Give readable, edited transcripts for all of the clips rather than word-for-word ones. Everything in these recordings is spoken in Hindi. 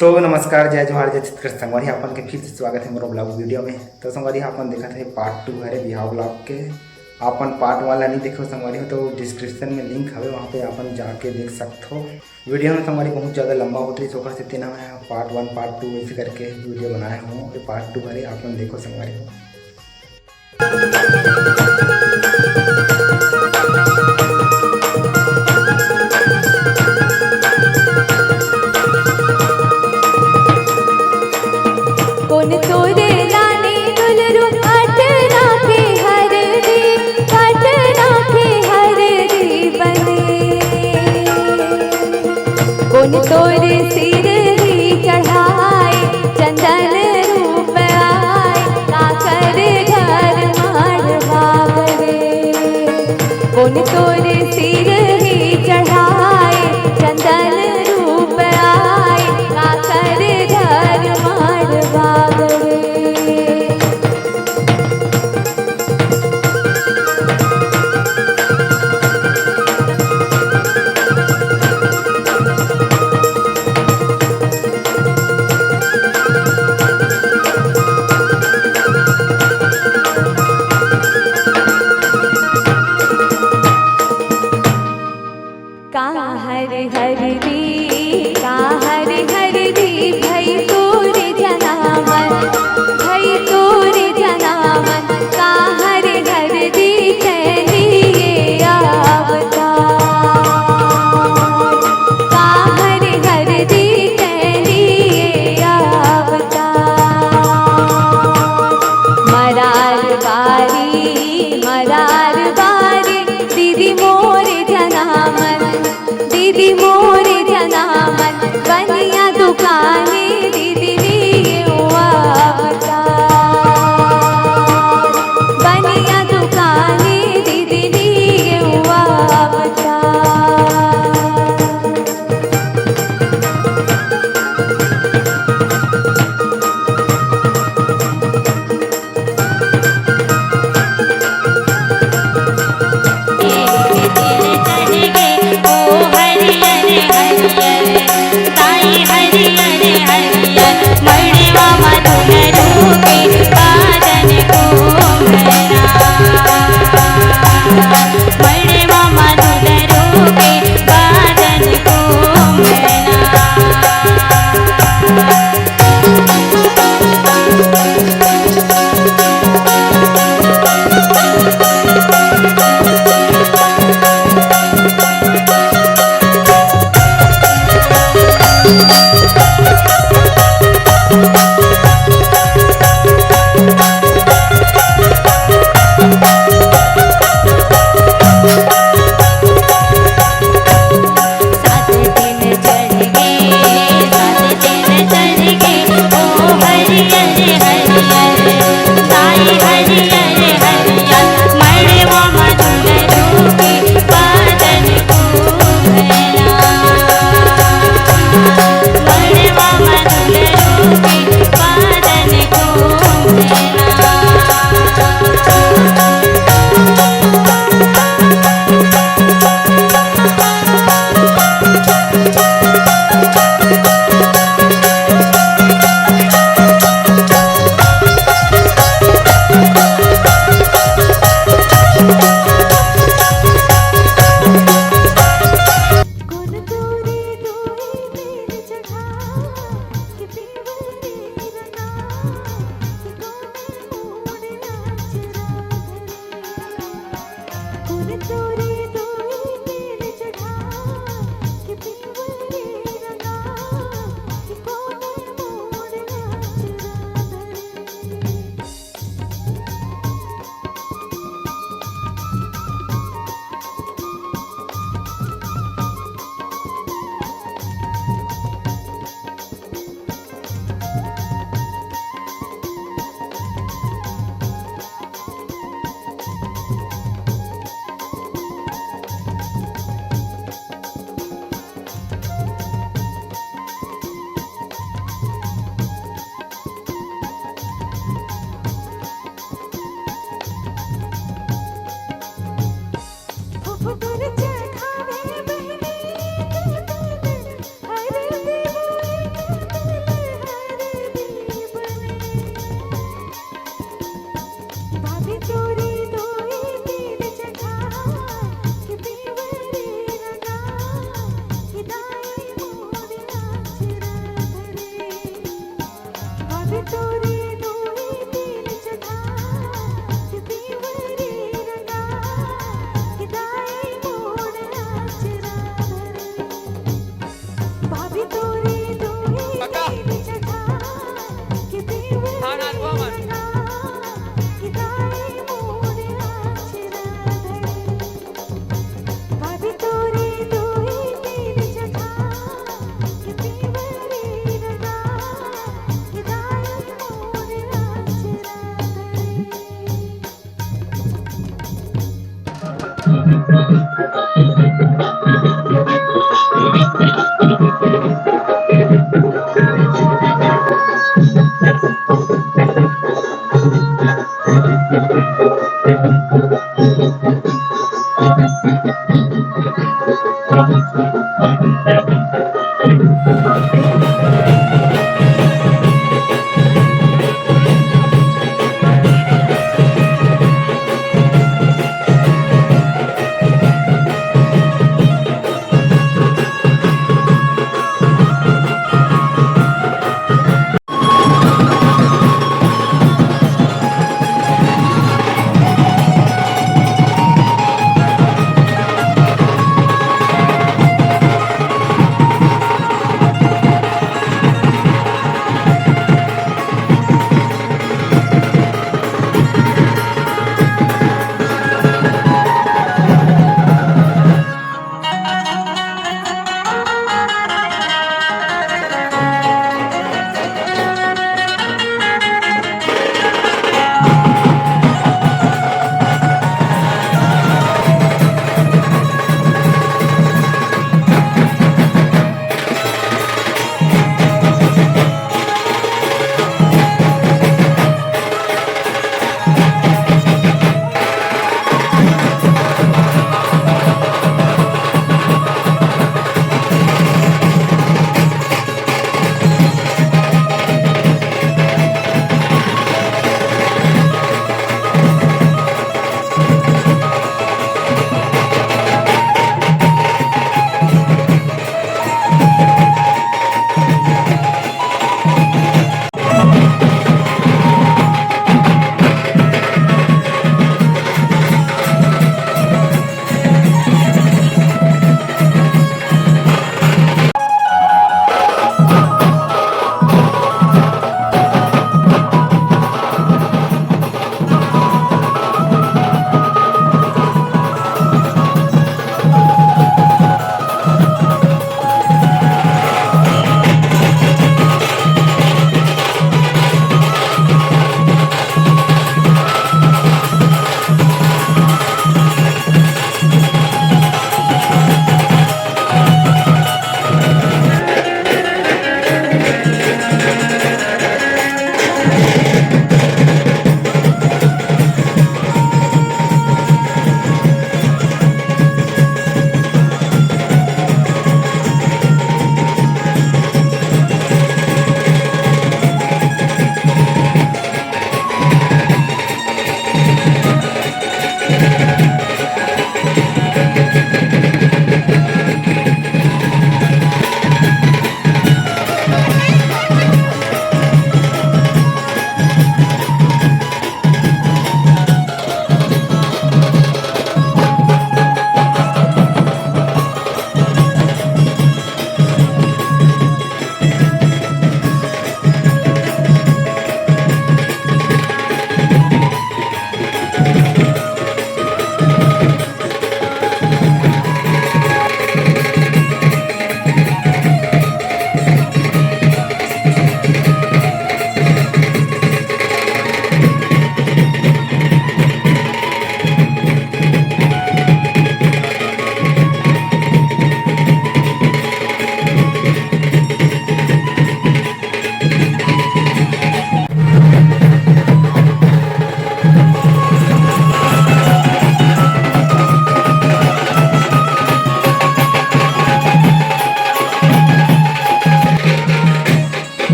तो नमस्कार, जय जोहार, जय छत्तीसगढ़। संगवारी आपन के फिर से स्वागत है मोर ब्लॉग वीडियो में। तो संगवारी आपन देखा थे पार्ट 2 हरे बिहाव ब्लॉग के। आपन पार्ट वाला नहीं देखो संगवारी हो तो डिस्क्रिप्शन में लिंक है, वहाँ पे आपन जाके देख सकते हो। वीडियो में संगवारी बहुत ज़्यादा लंबा होती है, सोकर से तीन है पार्ट 1 पार्ट 2 ऐसे करके वीडियो बनाए हूँ। पार्ट 2 हरे आपन देखो संगवारी हो। तोरे सिर ही चढ़ाए चंदन रूप आए, काकर घर मारवा गए। कौन तोरे सिर ही चढ़ाए चंदन रूप आए, काकर घर मारवा गए।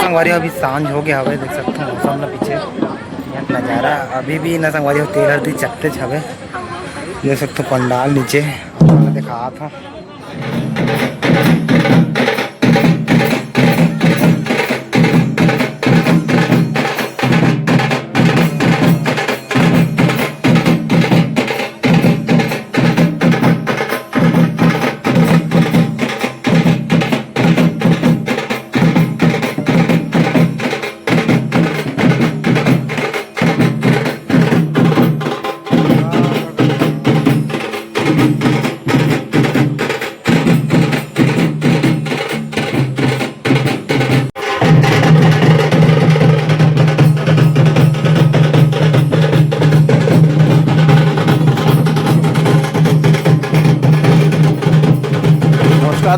संगवारी अभी सांझ हो गया हवे, देख सकते हो मौसम ना पीछे नज़ारा अभी भी ना संगवारी तेल हल्दी चकते हवे, देख सकते हो पंडाल नीचे दिखा था।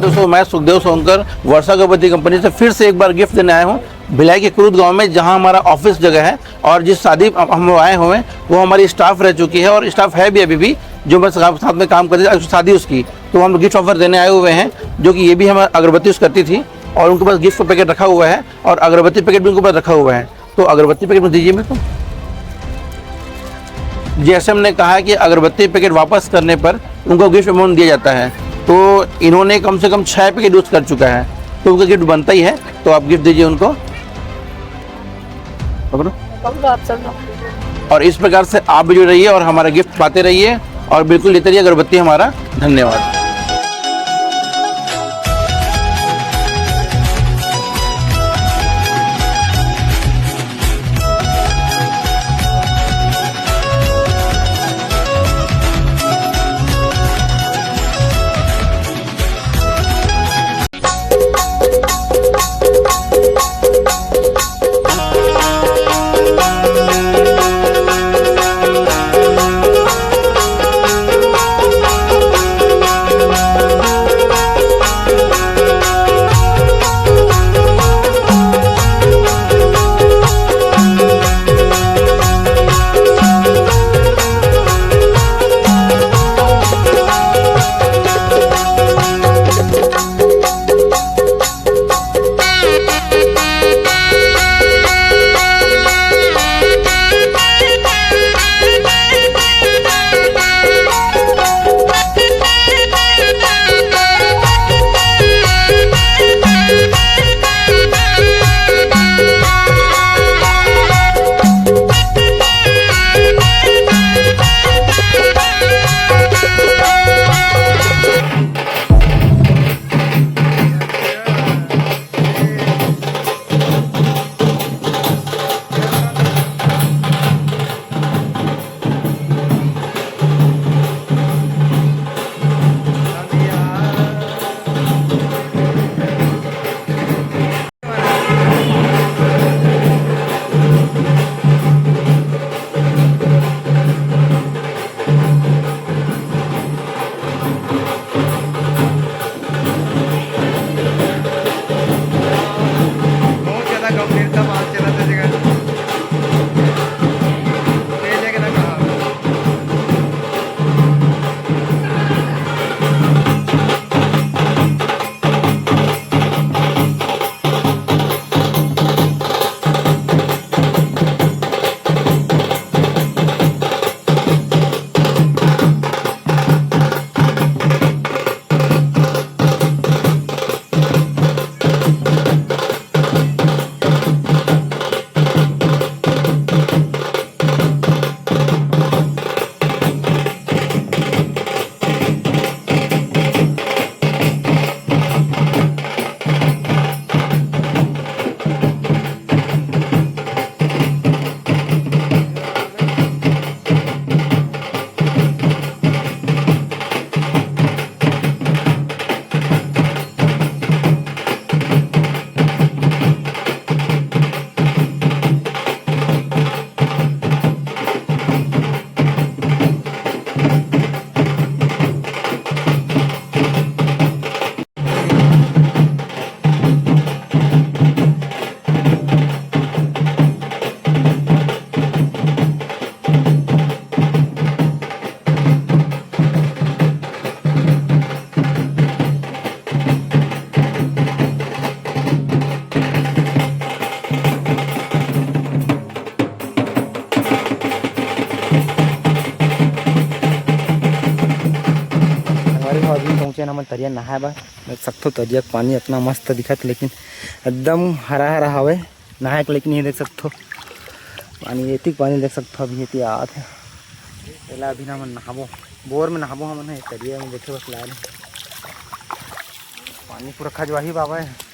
दोस्तों, मैं सुखदेव सोनकर वर्षा अगरबत्ती कंपनी से फिर से एक बार गिफ्ट देने आया हूँ भिलाई के क्रूद गांव में, जहां हमारा ऑफिस जगह है। और जिस शादी हम आए हुए हैं वो हमारी स्टाफ रह चुकी है और स्टाफ है भी अभी भी, जो मैं साथ में काम करती थी, शादी उसकी। तो हम गिफ्ट ऑफर देने आए हुए हैं, जो कि ये भी हम अगरबत्ती यूज़ करती थी और उनके पास गिफ्ट का पैकेट रखा हुआ है और अगरबत्ती पैकेट भी उनके पास रखा हुआ है। तो अगरबत्ती पैकेट में दीजिए मेरे को। जैसे हमने कहा कि अगरबत्ती पैकेट वापस करने पर उनको गिफ्ट अमाउंट दिया जाता है, तो इन्होंने कम से कम 6 पैकेट यूज़ कर चुका है, तो उनका गिफ्ट बनता ही है। तो आप गिफ्ट दीजिए उनको, पकड़ो। और इस प्रकार से आप भी जुड़ रहिए और हमारा गिफ्ट पाते रहिए और बिल्कुल लेते रहिए अगरबत्ती हमारा। धन्यवाद। मन तरिया नहाए बा देख सकथो। तरिया पानी इतना मस्त दिखत, लेकिन एकदम हरा हरा हवे नहाए के। लेकिन ये देख सकथो पानी एतिक पानी देख सकथो अभी एति आत है। एला अभी ना मन नहाबो, बोर में नहाबो हमन है। तरिया में देखे बस लाल पानी पूरा खजवाही बाबा है।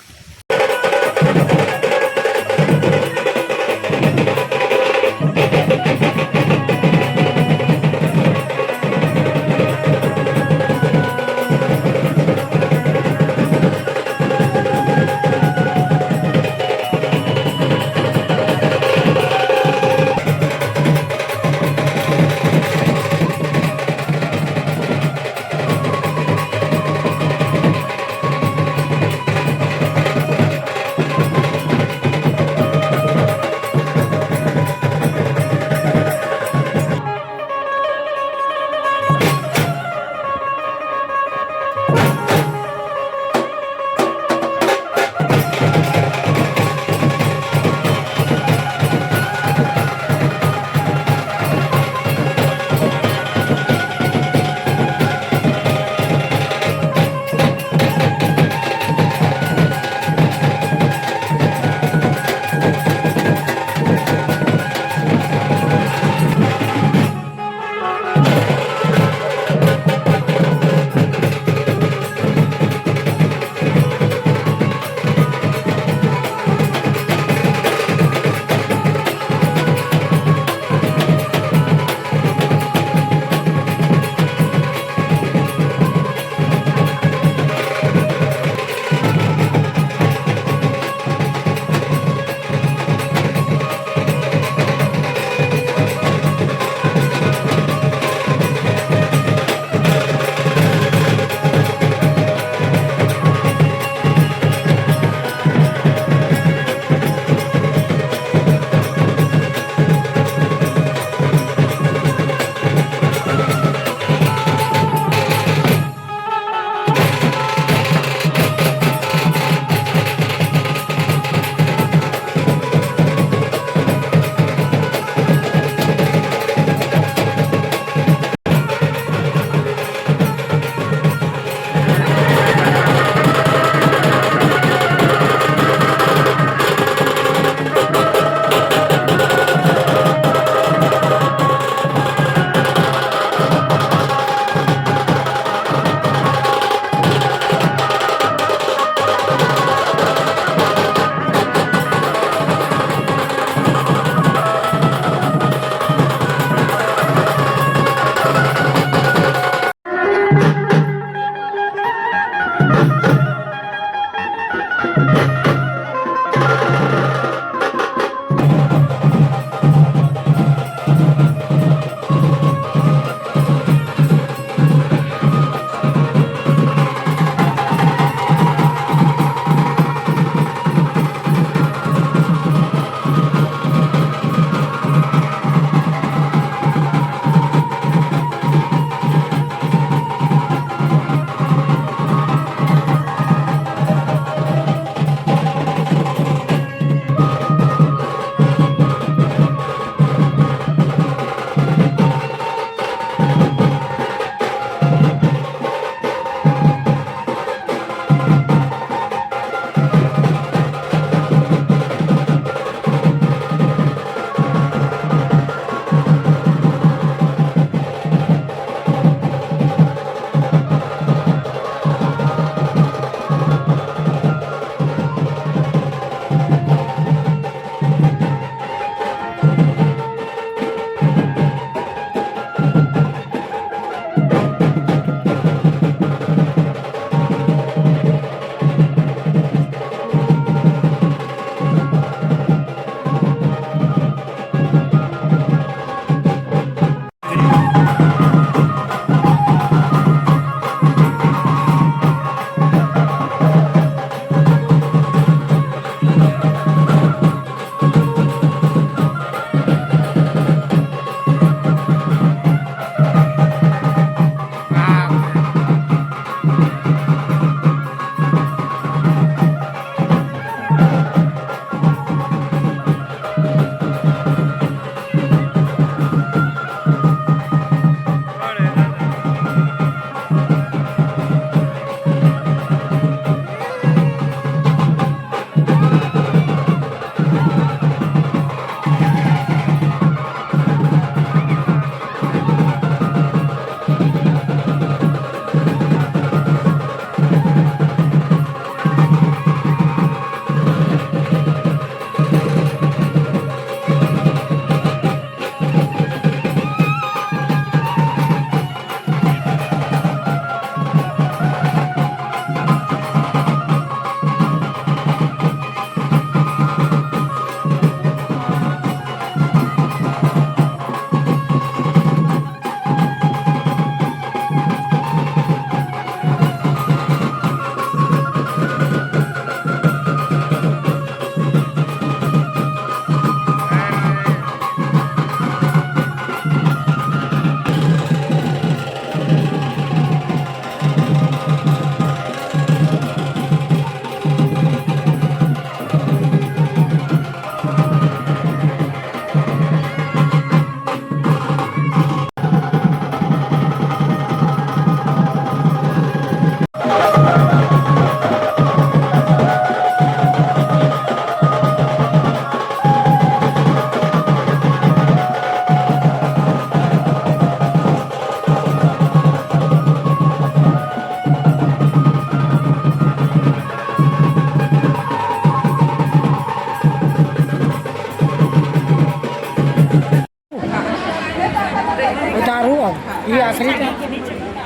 भाकरी का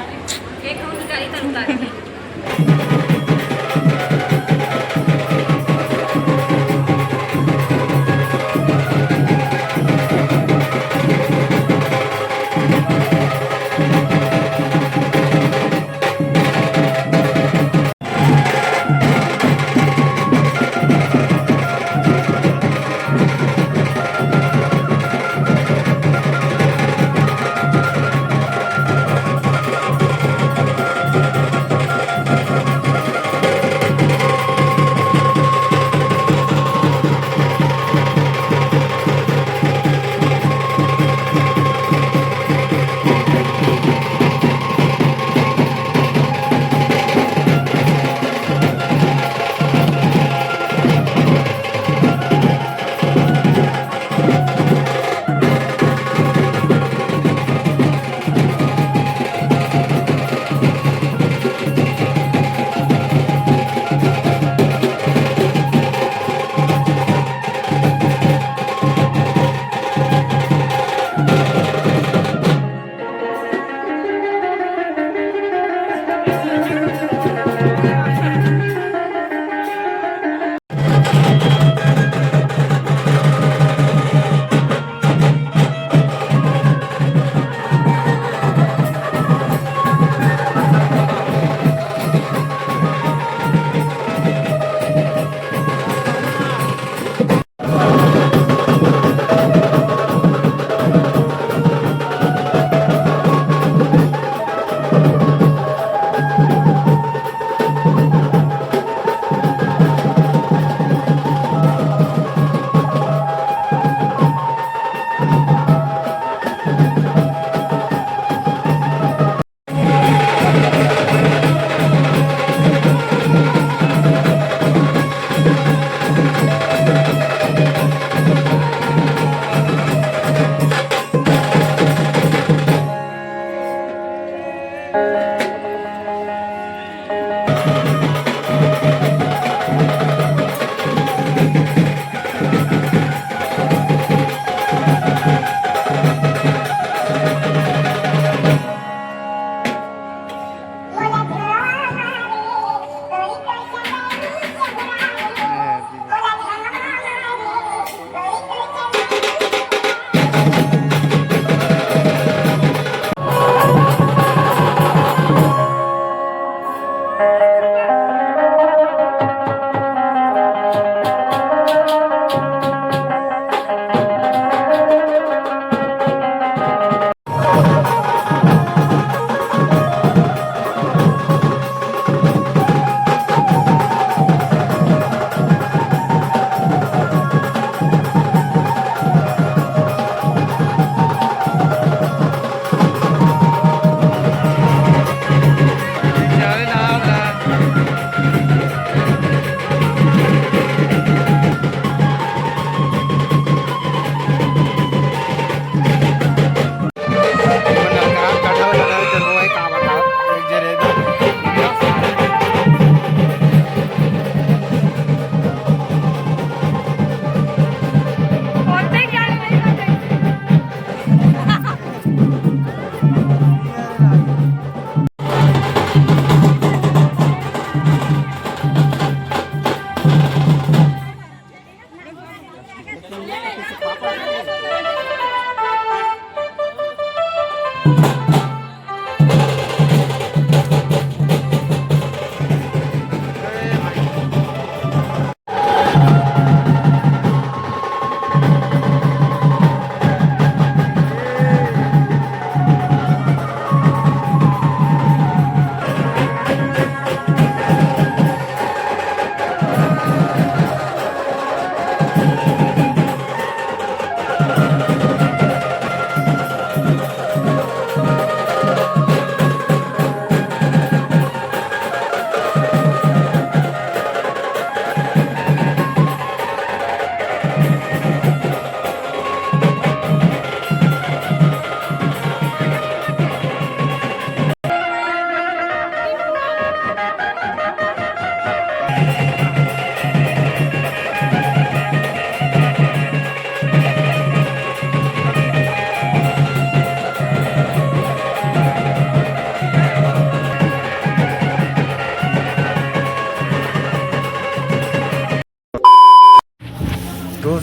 एक उनका इधर उतार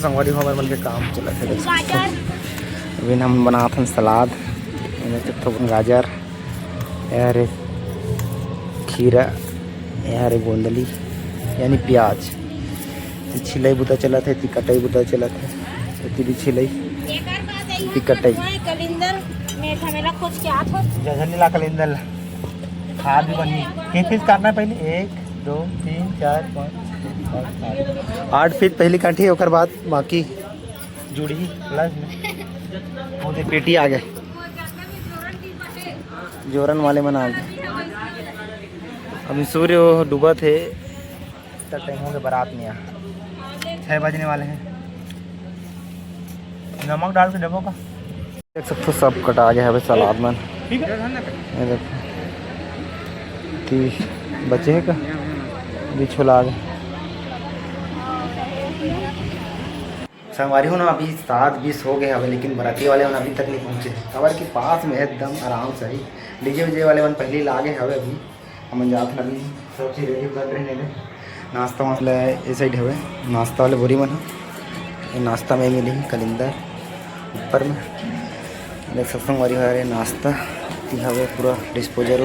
संगवारी हमारे मन के काम चला थे देख सकते हो। अभी हम बनाते हैं सलाद, गाजर, यार खीरा, यार गोंदली यानी प्याज छिलाई बुता चला थे, ती कटाई बुता चला थे, ती भी छिलाई ती कटाई कलिंदर मेठा मेला कुछ क्या था जझनीला कलिंदर खाद भी बनी। कितने पीस काटना है पहले? 1 2 3 4 5 8 फीट पहली काटी, और बाद बाकी जुड़ी प्लस में वो पेटी आ गए, जोरन वाले मन आ गए। अभी सूर्य डूबा थे तब टाइम हो गए, बारात में 6 बजने वाले हैं। नमक डाल के डबो का देख सकते हो, सब कटा गया है भाई सलाद में। ये देखो 30 बचे हैं का भी छुला गए। संगवारी हो ना अभी 7:20 हो गए हवे, लेकिन बराती वाले मन अभी तक नहीं पहुँचे। खबर के पास में एकदम आराम से ही डीजे विजे वाले मन पहले लागे हवे। अभी हम जात अभी सब चीज़ रेडी कर रहे हैं। नाश्ता वाला ये साइड हवे, नाश्ता वाले बोरी मन है। नाश्ता में मिली कलिंदर ऊपर में देख सकते हो। हमारी नाश्ता हवे पूरा डिस्पोजल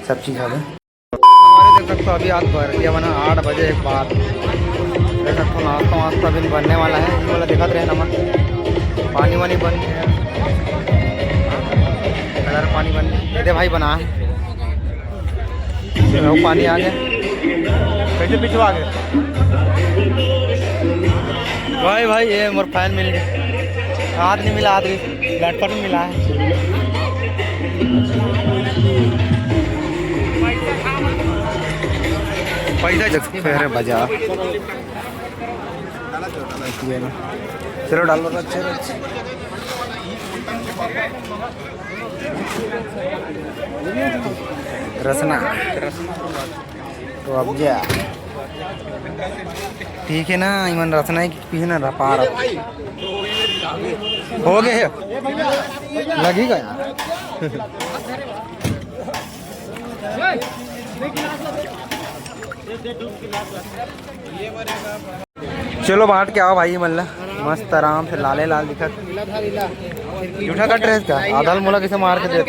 सब चीज़ हवे। देख सकते हो अभी आज भर बना 8 बजे एक बार देख सकते हो। नाश्ता वास्ता भी बनने वाला है, ये वाला दिखा रहे नमक पानी वानी बन गया, कलर पानी बन गया। दे भाई बना है वो पानी आ गया, कैसे पिछवा गए भाई ये मोर फैन मिल गया। हाथ नहीं मिला, हाथ प्लेटफॉर्म में मिला है। पैसा फिर बाजार चलो डाल लो अच्छे रसना तो अब जा ठीक है ना। ईमान रसना ही पी ना रपा हो गए लगेगा यार। चलो बांट के आओ भाई मल्ला मस्त आराम से लाले लाल दिखत जूठा का ड्रेस का आधा मोला कैसे मार के दे।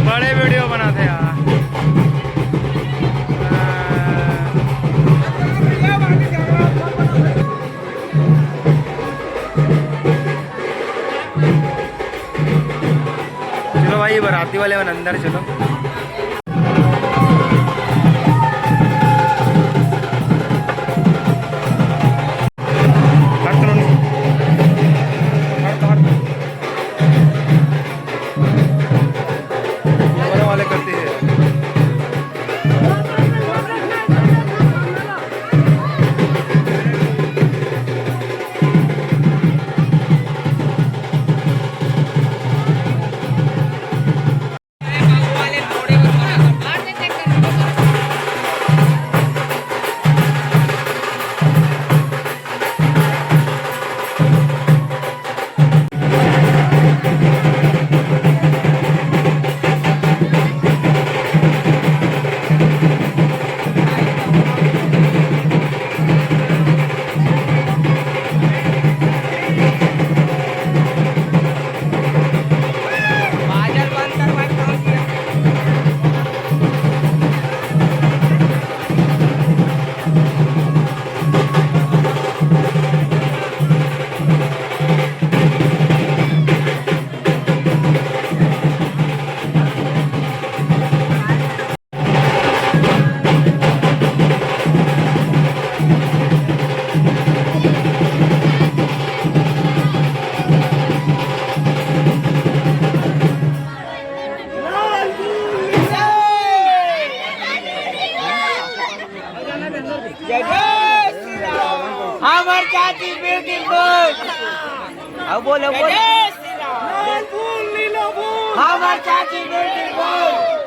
बड़े वीडियो बनाते यार। चलो भाई बारात आरती वाले वन अंदर चलो। वाले करते हैं। हमार चाची ब्यूटीफुल अब बोलो बोलो हमार चाची ब्यूटीफुल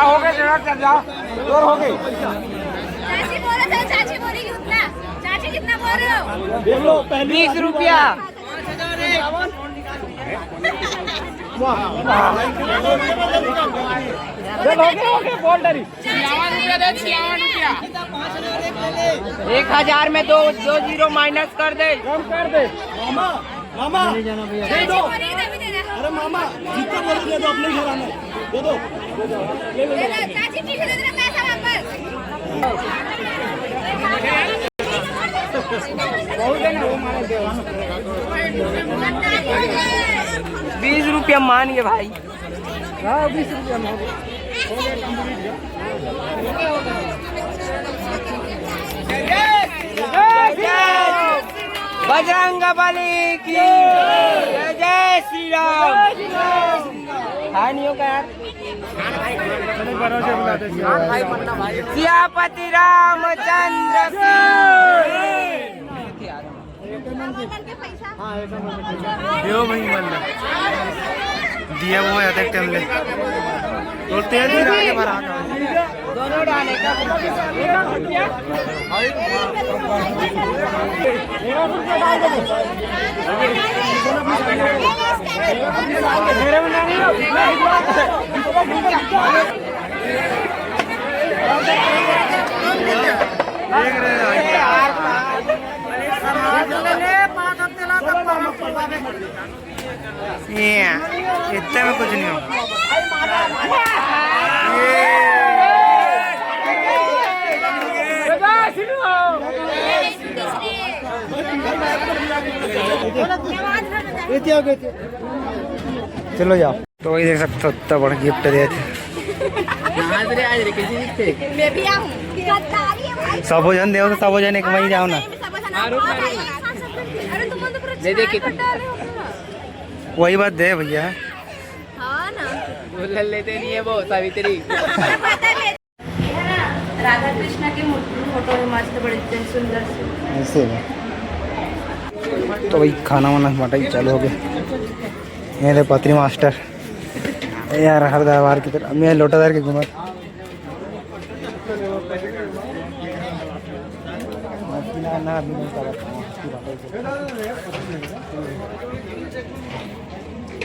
हो गए चल जाओ जोर हो गई। चाची बोले थे, चाची बोलेगी उतना। चाची कितना बोल रहे हो? देख लो 20 रुपया बोल डरी 1000 में दो 0 माइनस कर दे कम कर दे मामा मामा दे दो। अरे मामा जितना बोले दे दो अपने घर में दे दो चाची ठीक है, दे देना पैसा वापस। 20 रुपया मान गए भाई। 20 रुपया बजरंगबली की जय जय श्री राम। हाँ नहीं होगा यार। सियापति रामचंद्र देव भाई मन दिया वो आते टाइम ले बोलते हैं आगे बढ़ा दोनों डाले का इतने में कुछ नहीं हो। चलो जाओ। तो वही देख सकते हो इतना बड़ा गिफ्ट दिए थे। मैं भी आऊँ गद्दारी है भाई सब भोजन दे तो सब भोजन एक वहीं जाओ ना। अरे तुम तो पूरा दे दे चिढ़ा कर डाले हो पूरा। वही बात दे भैया। हाँ ना ले लेते नहीं है वो सावित्री राधा कृष्ण की मूर्ति फोटो है मस्त बड़ी सुंदर से। ऐसे है। तो भाई खाना वाना बाटा ही चालू हो गया। ये रे पत्री मास्टर यार हर दरबार की तरह मैं लोटादार की घूमत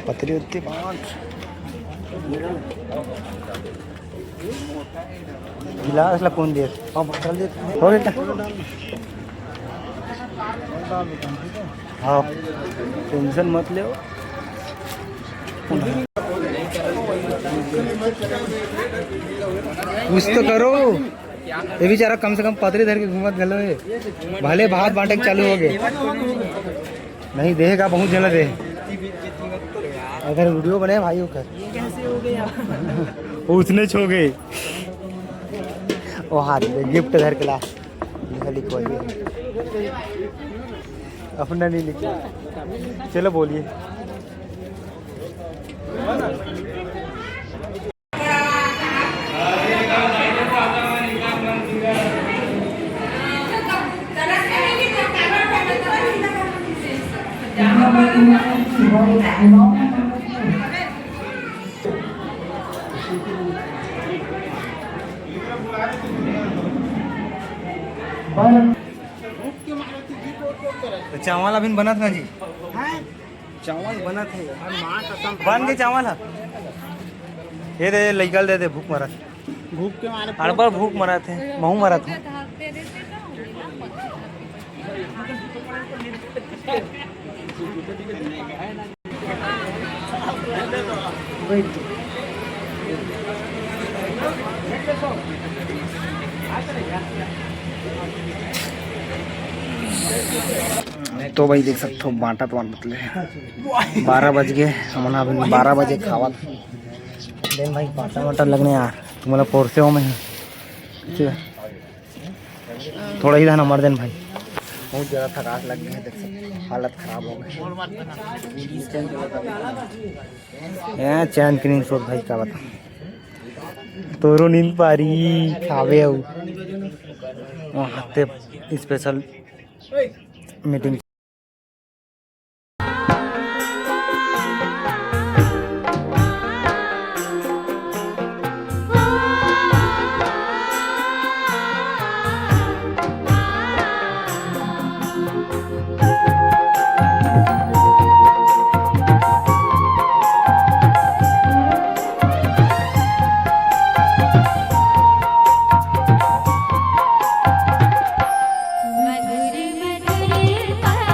पत्री उत्ती पाँच गिलास ला कौन दिए बोतल दे हो बेटा। हाँ टेंशन मत ले। कुछ तो करो। ये बेचारा कम से कम पतरी धर के घूमत गलो है। भले भात बांटे के चालू हो गए नहीं देगा बहुत जल्द दे। अगर वीडियो बने भाई होकर कैसे हो गया उसने छो गए वो हाथ में गिफ्ट घर के ला लिखो अपना नहीं लिखा। चलो बोलिए। तो चावल अभी बना था जी। चावल बना थे बन के चावल है। ये दे निकल दे भूख मरा भूख के मारे अड़बर भूख मरा थे महू मरा था। तो भाई देख सकते हो बांटा तो मतलब 12 बज गए हमारा अभी 12 बजे खावा देन भाई बांटा वाटा लगने यार तुम्हारा पोरसे हो में थोड़ा ही था नंबर देन भाई बहुत ज़्यादा थकास लग गई है। देख सकते हालत ख़राब हो गई। चैन की नींद सोच भाई का बता तोरो नींद पारी खावे वहाँ स्पेशल मीटिंग। मधुर मधुर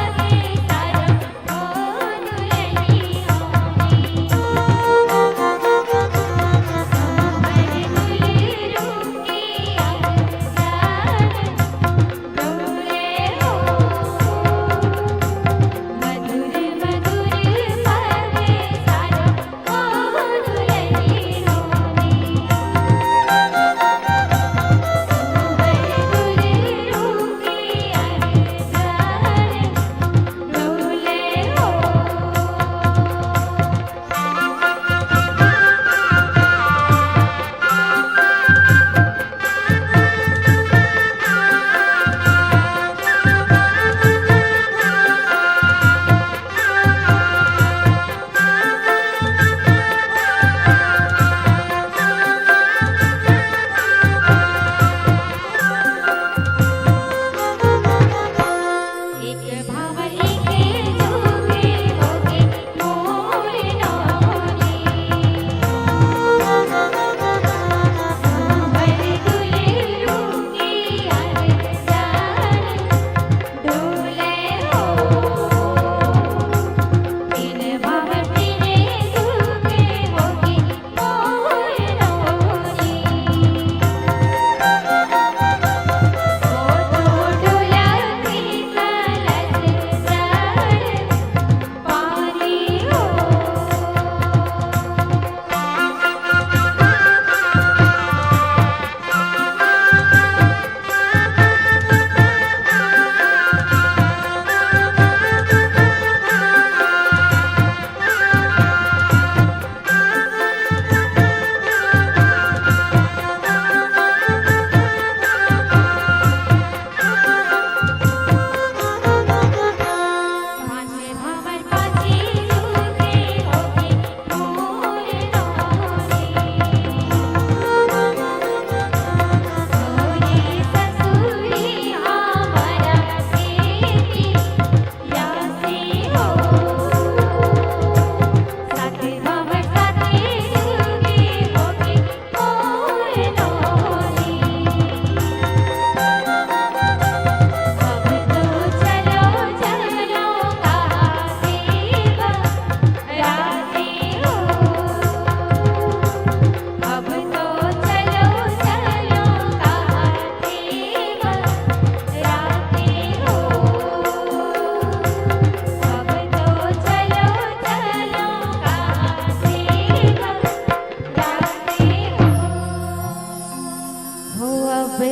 तो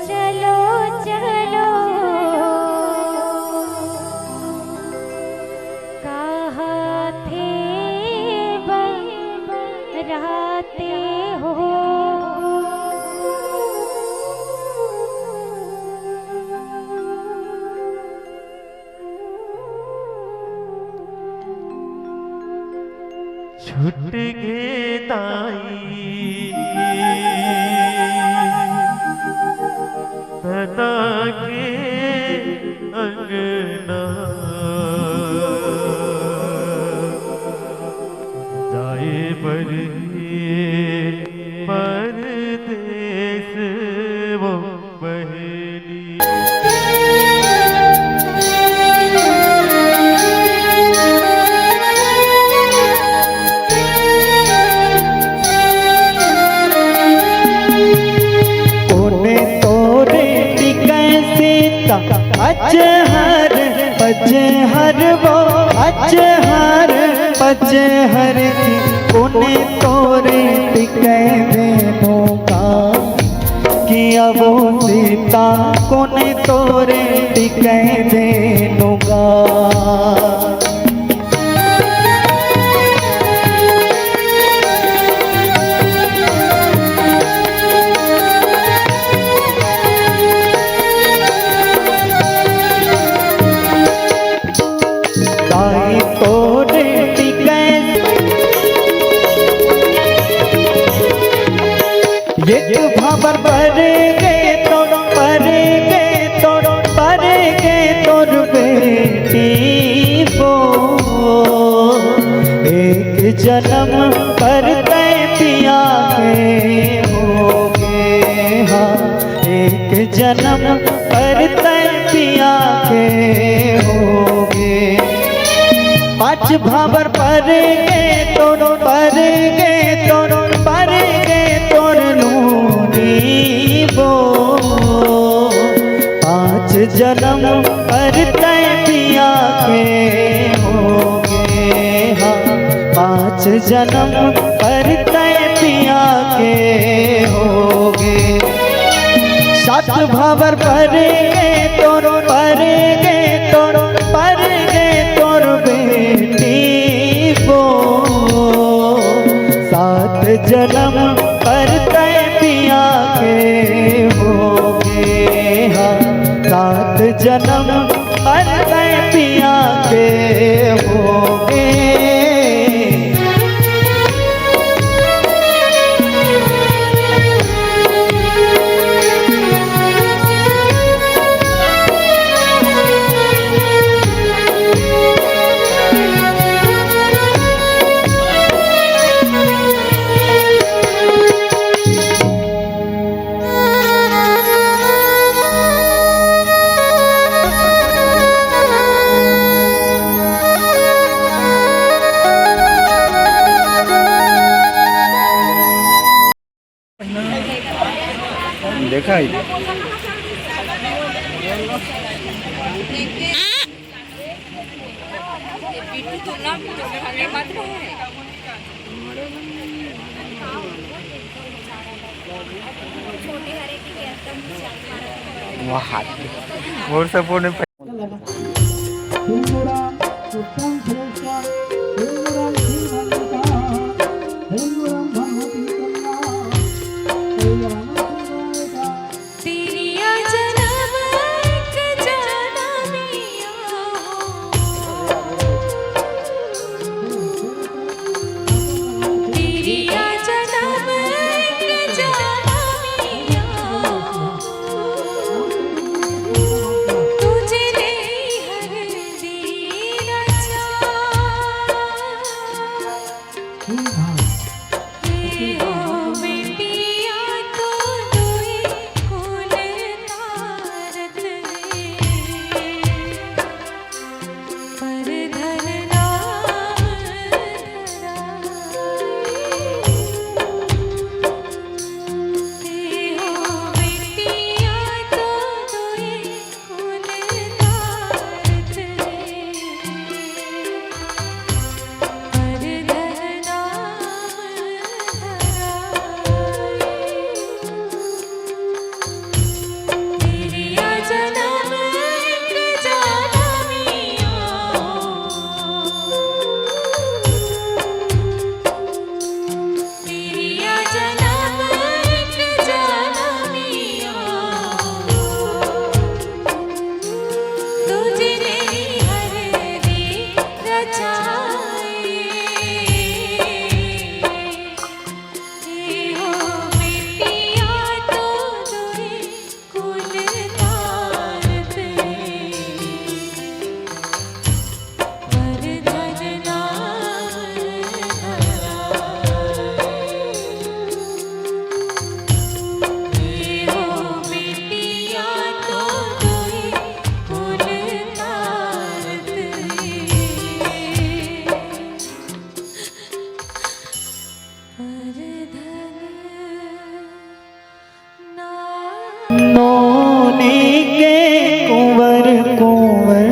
चलो चलो कहाँ थे बराते हो। छुट गे दाई तदा के अंगना जाए बरे परदेस वो बहेली। अजहर पजहर वो अजहर पजहर की कोने तोरे टिके देनों का किया वो सीता कोने तोरे टिके देनों का। एक भावर पर गए तोड़ बेटी वो एक जन्म पर पिया के होगे। हाँ एक जन्म पर पिया के होगे। पाँच भावर पर गए तोड़ लूनी वो पाँच जन्म पर पिया के होगे। हाँ पाँच जन्म पर पिया के होगे। सात भावर पर तोड़ बेटी वो सात जन्म पर पिया के होगे। हाँ सात जन्म पर पिया के होगे। देखा है और सपोर्ट तुझे सोनी के कुंवर कुंवर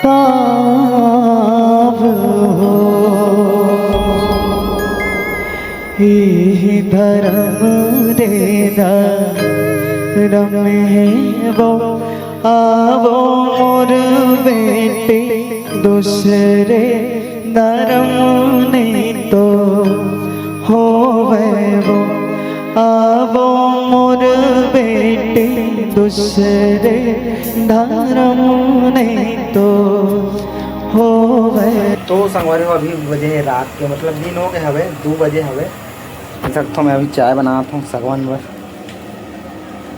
काव हो ही धर्म दे धर्म है वो आवो मोर बेटे दूसरे धर्म नहीं तो होवे वो आवो मोर बेटे दूसरे धर्म नहीं तो होवे। तो संगवारी अभी बजे है रात के मतलब दिन हो गए हवे 2 बजे हवे सकता मैं अभी चाय बनाता हूँ सगवन पर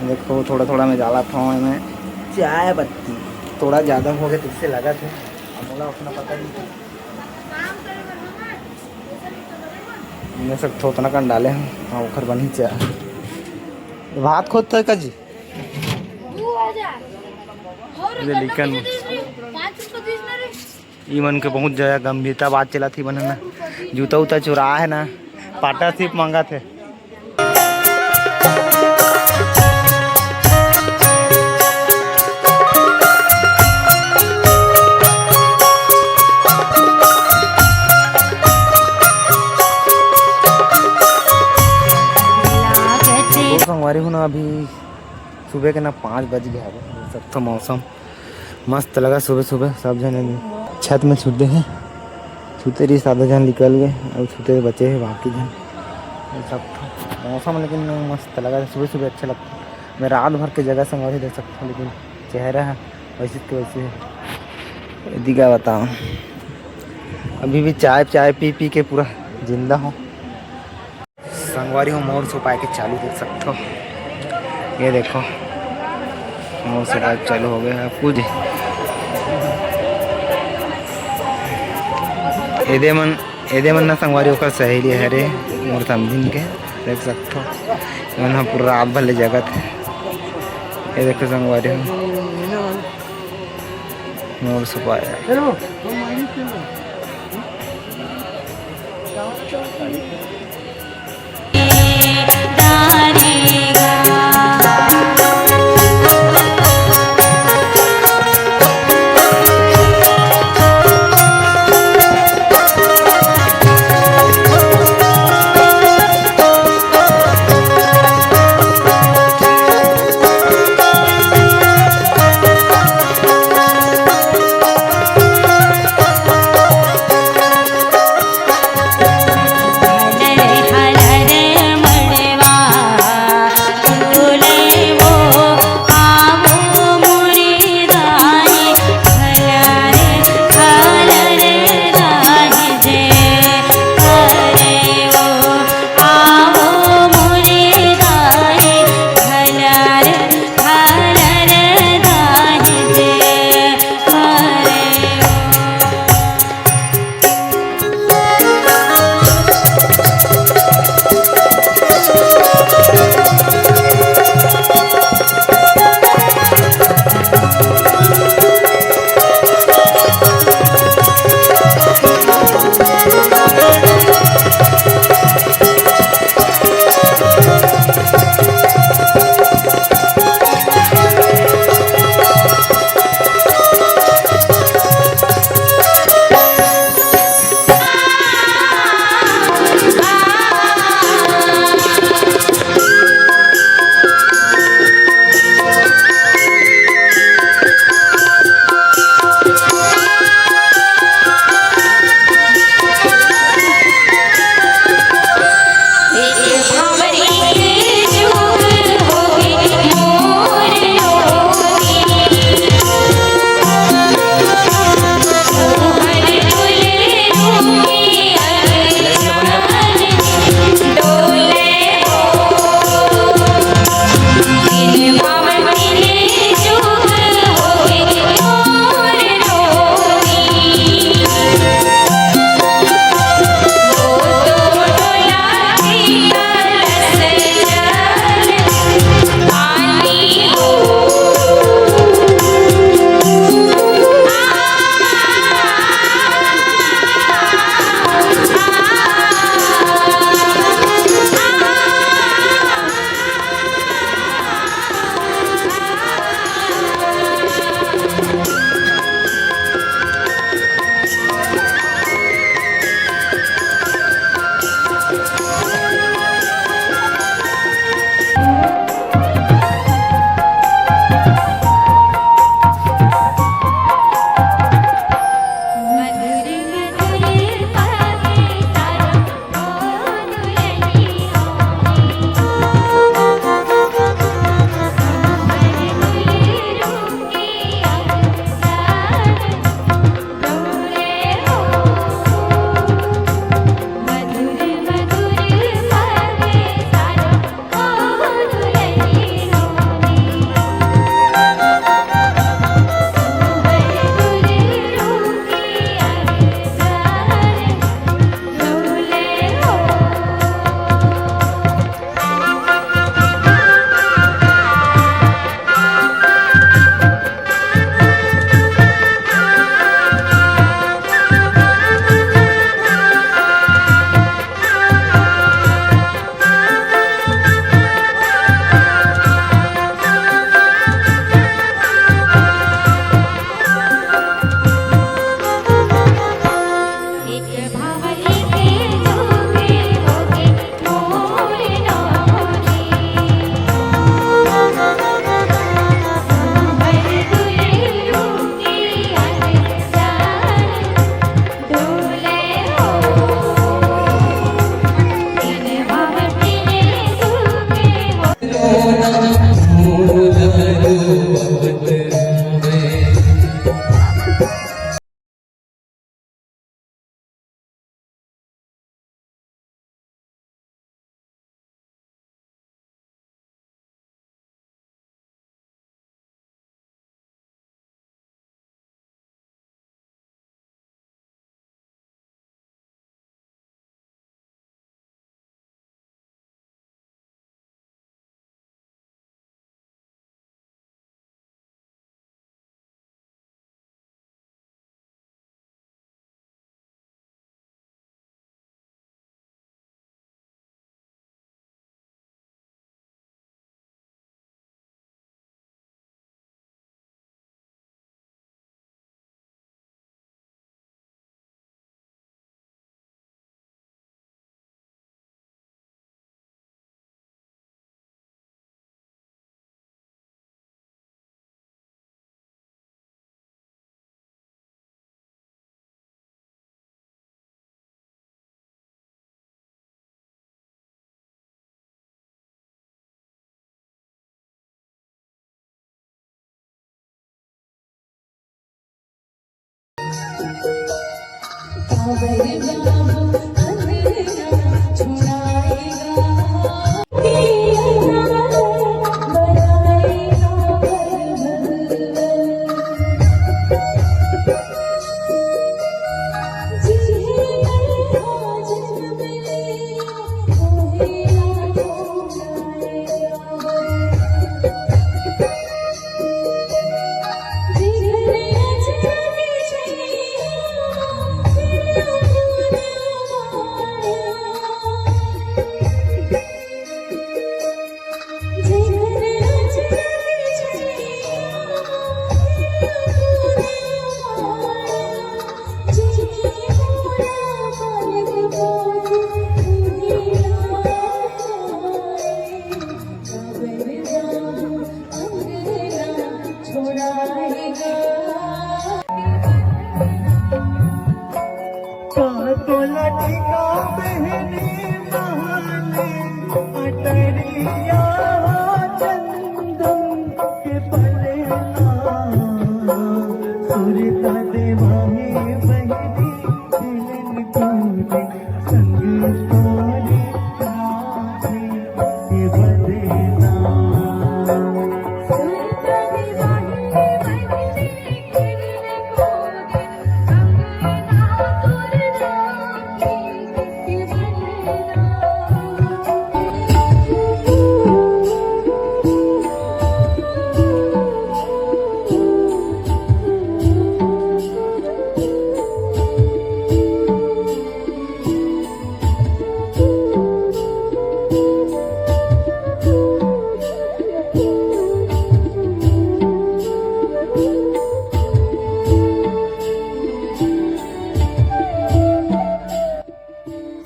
देखो थोड़ा थोड़ा मैं डाला था मैं चाय पत्ती थोड़ा ज़्यादा हो गया तो इससे लगा था बोला अपना पता नहीं मैं सब थोड़ा उतना कर डाले हैं हाँ उखर बनी चाय भात खोदता है का जी लेकिन ई मन के बहुत ज़्यादा गंभीरता बात चला थी बनना जूता उता चुरा है ना पाटा सिर्फ मांगा थे संगवारी हूँ ना अभी सुबह के ना 5 बज गया है सब तो मौसम मस्त लगा सुबह सुबह सब जने छत में छूटे हैं छूते रही सादा जन निकल गए और छूते बचे हैं बाकी जन सब मौसम लेकिन मस्त लगा सुबह सुबह अच्छा लगता है मैं रात भर के जगह संगवारी देख सकता हूँ लेकिन चेहरा है वैसे तो वैसे है यदि क्या बताऊँ अभी भी चाय पी पी के पूरा जिंदा हूँ संगवारी हूँ मोर छुपाए के चालू देख सकते हो ये देखो मोर छुपाए चालू हो गया है कुछ एदे मन ना संगवारी ओकर सहेली है रे मोर समझिन के देख सकते हो यहाँ पूरा रात भले जगत है ये देखो संगवारी मोर छुपाया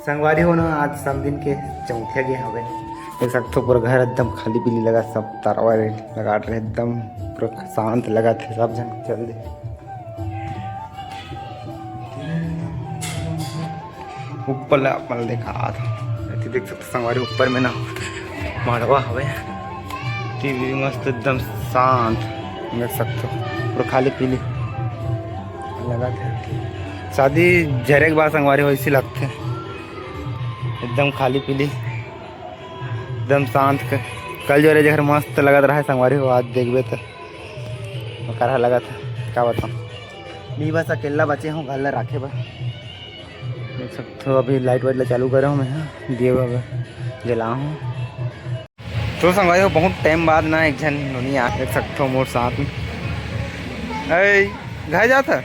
संगवारी हो ना आज समदिन के चौथे गे हवे देख सकते हो पूरा घर एकदम खाली पीली लगा सब तारवा लगा रहे एकदम पूरा शांत लगा थे सब जन चल दे ऊपर अपन देखा देख सकते संगवारी ऊपर में ना मड़वा हवे टीवी मस्त एकदम शांत देख सकते हो पूरा खाली पीली लगा थे शादी झरे के बाद संगवारी हो इसी लगते एकदम खाली पीली एकदम शांत कल जो रहे मस्त लगत रहा है संगवारी हो आज देखबे तो करा लगा था क्या बताऊँ नहीं बस अकेला बचे हूँ घर रखे बा देख सकते हो अभी लाइट वाइट चालू कर रहा हूँ मैं दिए हुआ जला हूँ तो संगवारी हो बहुत टाइम बाद ना एक जन नोनी आ देख सकते हो मोर साथ में घर जाता